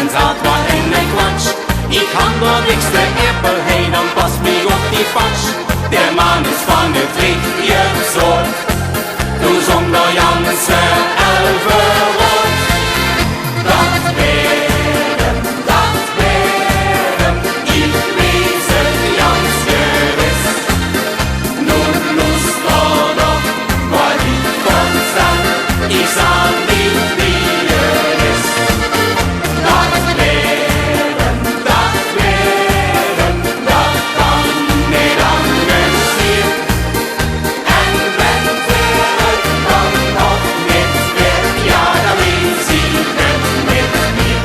en zaad wat in de kwatsch. Ik kan door dikste appel heen, dan pas me op die patsch. Der Mann ist von der Trietje soort, du zong door Janse Elverrot. Dat wären, ich weiß es ganz gewiss. Nun lust doch, weil ich von sag, ich sag nicht, wie ist. Das wären, das kann nicht anders sein. En wenn vielleicht dann noch nicht wird, ja, dann will sie denn mit mir.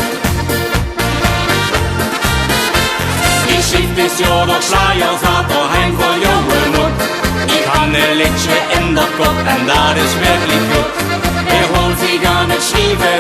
Ich schieb das Jahr noch Schleier, satt daheim von jungen Mund. Ich kann ne Litsche in der Kopf, und das ist wirklich gut. Wir holen sie gar nicht schiefe,